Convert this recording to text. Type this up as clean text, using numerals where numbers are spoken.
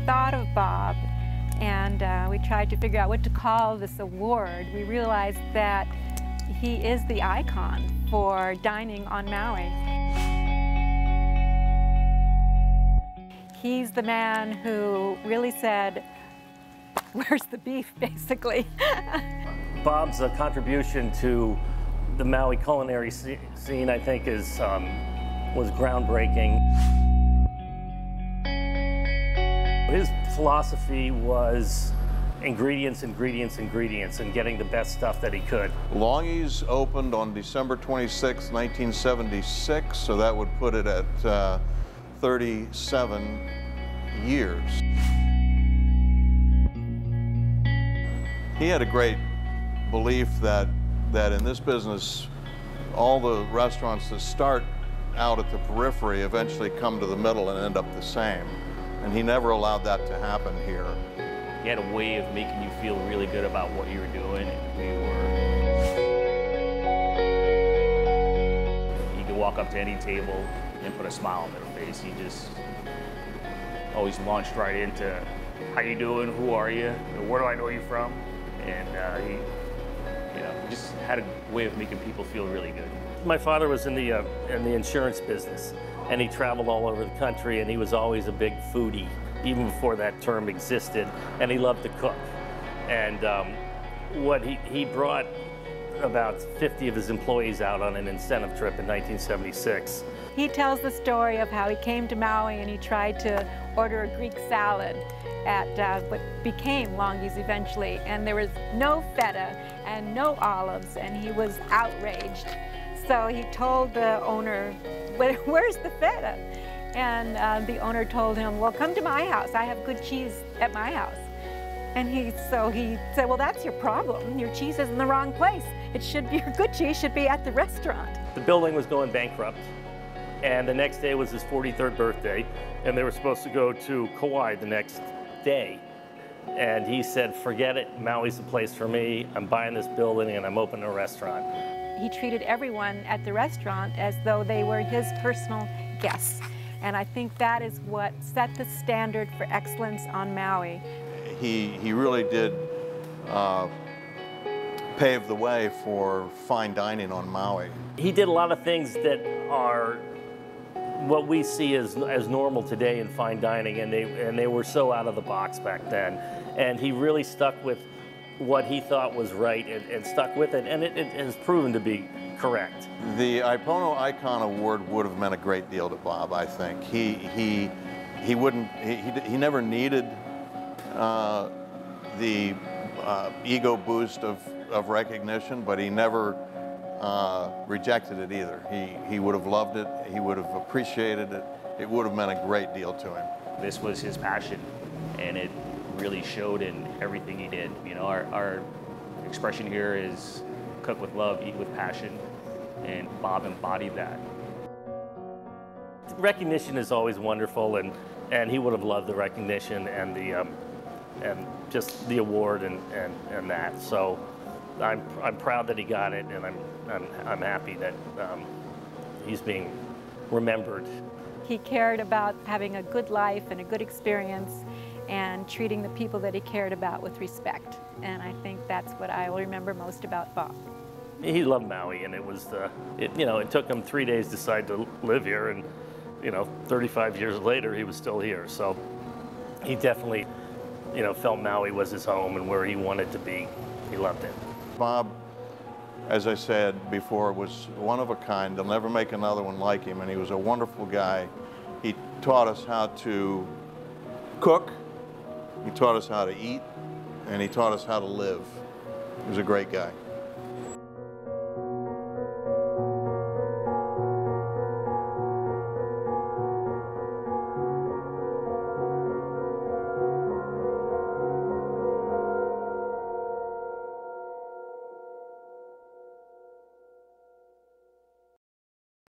thought of Bob and we tried to figure out what to call this award, we realized that he is the icon for dining on Maui. He's the man who really said, "Where's the beef?" basically. Bob's contribution to the Maui culinary scene, I think, was groundbreaking. His philosophy was ingredients, ingredients, ingredients, and getting the best stuff that he could. Longhi's opened on December 26, 1976, so that would put it at 37 years. He had a great belief that in this business, all the restaurants that start out at the periphery eventually come to the middle and end up the same. And he never allowed that to happen here. He had a way of making you feel really good about what you were doing. You could walk up to any table and put a smile on their face. He just always launched right into, how you doing, who are you, where do I know you from? And he just had a way of making people feel really good. My father was in the insurance business, and he traveled all over the country, and he was always a big foodie, even before that term existed, and he loved to cook. And he brought about 50 of his employees out on an incentive trip in 1976. He tells the story of how he came to Maui and he tried to order a Greek salad at what became Longhi's eventually, and there was no feta and no olives, and he was outraged. So he told the owner, "Where's the feta?" And the owner told him, "Well, come to my house. I have good cheese at my house." And so he said, "Well, that's your problem. Your cheese is in the wrong place. Your good cheese should be at the restaurant." The building was going bankrupt, and the next day was his 43rd birthday, and they were supposed to go to Kauai the next day. And he said, "Forget it, Maui's the place for me. I'm buying this building and I'm opening a restaurant." He treated everyone at the restaurant as though they were his personal guests. And I think that is what set the standard for excellence on Maui. He really did pave the way for fine dining on Maui. He did a lot of things that are what we see as normal today in fine dining, and they were so out of the box back then. And he really stuck with what he thought was right and stuck with it, and it has proven to be correct. The Aipono Icon Award would have meant a great deal to Bob, I think. He never needed the ego boost of recognition, but he never rejected it either. He would have loved it, he would have appreciated it, it would have meant a great deal to him. This was his passion, and it really showed in everything he did. You know, our expression here is cook with love, eat with passion, and Bob embodied that. Recognition is always wonderful, and he would have loved the recognition and and just the award and that. So I'm proud that he got it, and I'm happy that he's being remembered. He cared about having a good life and a good experience and treating the people that he cared about with respect. And I think that's what I will remember most about Bob. He loved Maui, and it took him 3 days to decide to live here, and 35 years later he was still here. So he definitely felt Maui was his home and where he wanted to be. He loved it. Bob, as I said before, was one of a kind. They'll never make another one like him, and he was a wonderful guy. He taught us how to cook, he taught us how to eat, and he taught us how to live. He was a great guy.